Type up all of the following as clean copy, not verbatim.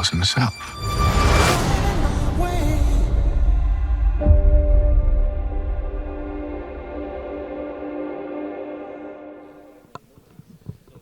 house in the South.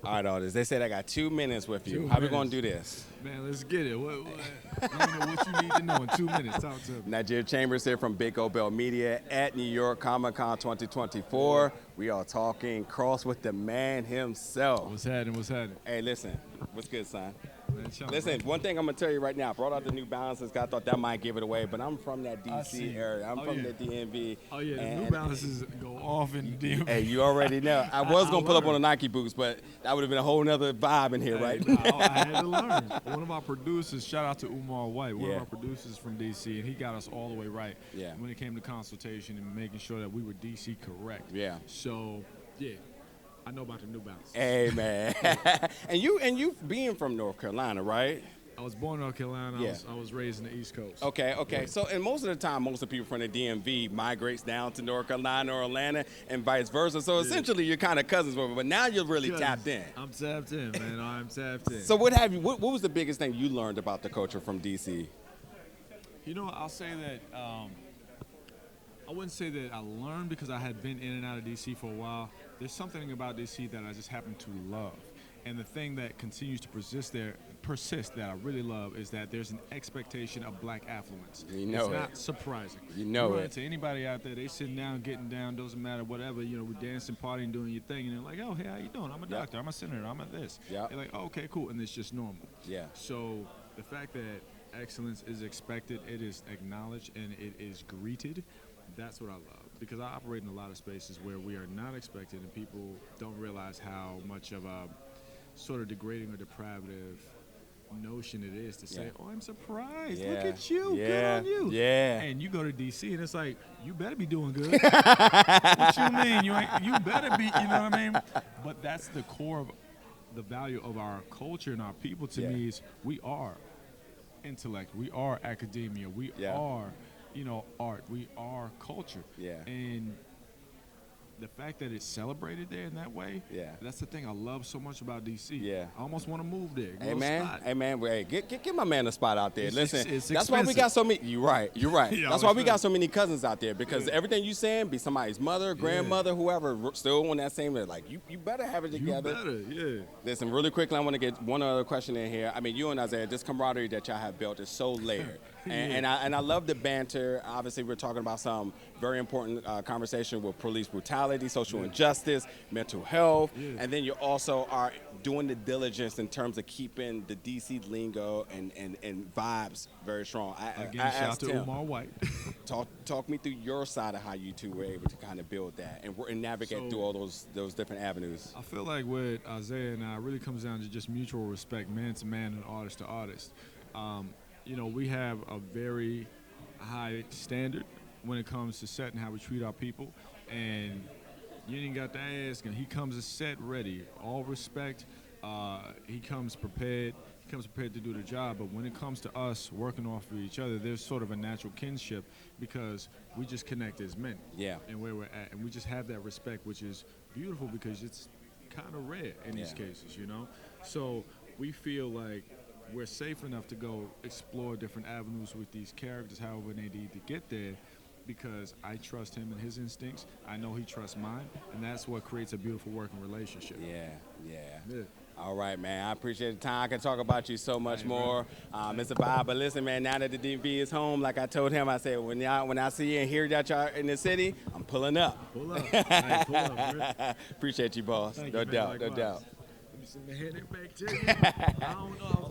All right, Aldis. They said I got 2 minutes with you. How we gonna do this? Man, let's get it. What you need to know in 2 minutes. Talk to me. Nigeria Chambers here from Big O Bell Media at New York Comic Con 2024. We are talking cross with the man himself. What's happening? What's happening? Hey, listen. What's good, son? Man, Listen, one thing I'm gonna tell you right now. I brought out the New Balances. I thought that might give it away, but I'm from that DC area. I'm from the DMV. Oh yeah, the New Balances go off in the DMV. Hey, you already know. I was gonna pull up on the Nike boots, but that would have been a whole nother vibe in here, right? I had to learn. One of our producers, shout out to Umar White, one of our producers from DC, and he got us all the way right when it came to consultation and making sure that we were DC correct. Yeah. So, yeah. I know about the New Balance. Hey, man. and you being from North Carolina, right? I was born in North Carolina. Yeah. I was raised in the East Coast. Okay. Yeah. So, and most of the time, most of the people from the DMV migrates down to North Carolina or Atlanta and vice versa. So essentially, you're kind of cousins with me, but now you're really tapped in. I'm tapped in, man. I'm tapped in. So what was the biggest thing you learned about the culture from DC? You know, I'll say that I wouldn't say that I learned because I had been in and out of DC for a while. There's something about DC that I just happen to love. And the thing that continues to persist that I really love is that there's an expectation of black affluence. You know it's not surprising. You know run it. into anybody out there, they sitting down, getting down, doesn't matter, whatever, you know, we're dancing, partying, doing your thing, and they're like, oh, hey, how you doing? I'm a doctor, I'm a senator, I'm at this. They're like, oh, okay, cool, and it's just normal. Yeah. So the fact that excellence is expected, it is acknowledged, and it is greeted, that's what I love. Because I operate in a lot of spaces where we are not expected and people don't realize how much of a sort of degrading or deprivative notion it is to say, oh, I'm surprised. Look at you. Good on you. Yeah. And you go to D.C. and it's like, you better be doing good. What you mean? You better be, you know what I mean? But that's the core of the value of our culture and our people to me is we are intellect. We are academia. We are art, we are culture. Yeah. And the fact that it's celebrated there in that way, that's the thing I love so much about DC. Yeah. I almost want to move there. Hey man, hey, get my man a spot out there. Listen, it's that's why we got so many. You're right. That's why we got so many cousins out there because everything you saying be somebody's mother, grandmother, whoever, still on that same like you better have it together. You better, Listen, really quickly, I want to get one other question in here. I mean, you and Isaiah, this camaraderie that y'all have built is so layered. And I love the banter. Obviously, we're talking about some very important conversation with police brutality, social injustice, mental health, and then you also are doing the diligence in terms of keeping the DC lingo and vibes very strong. Again, shout out to Umar White. Talk me through your side of how you two were able to kind of build that and navigate through all those different avenues. I feel like with Isaiah and I, it really comes down to just mutual respect, man to man and artist to artist. You know, we have a very high standard when it comes to setting how we treat our people, and you ain't got to ask, and he comes a set ready. All respect, he comes prepared. He comes prepared to do the job, but when it comes to us working off of each other, there's sort of a natural kinship because we just connect as men. Yeah. And where we're at, and we just have that respect, which is beautiful because it's kind of rare in these cases, you know? So we feel like we're safe enough to go explore different avenues with these characters, however they need to get there, because I trust him and his instincts. I know he trusts mine, and that's what creates a beautiful working relationship. Yeah. All right, man. I appreciate the time. I can talk about you so much more. It's a vibe. But listen, man, now that the DMV is home, like I told him, I said, when I see you and hear that y'all in the city, I'm pulling up. Pull up. Right, pull up, bro. Appreciate you, boss. Thank no you, man, doubt, likewise. no doubt. Let me send the head back to you. I don't know.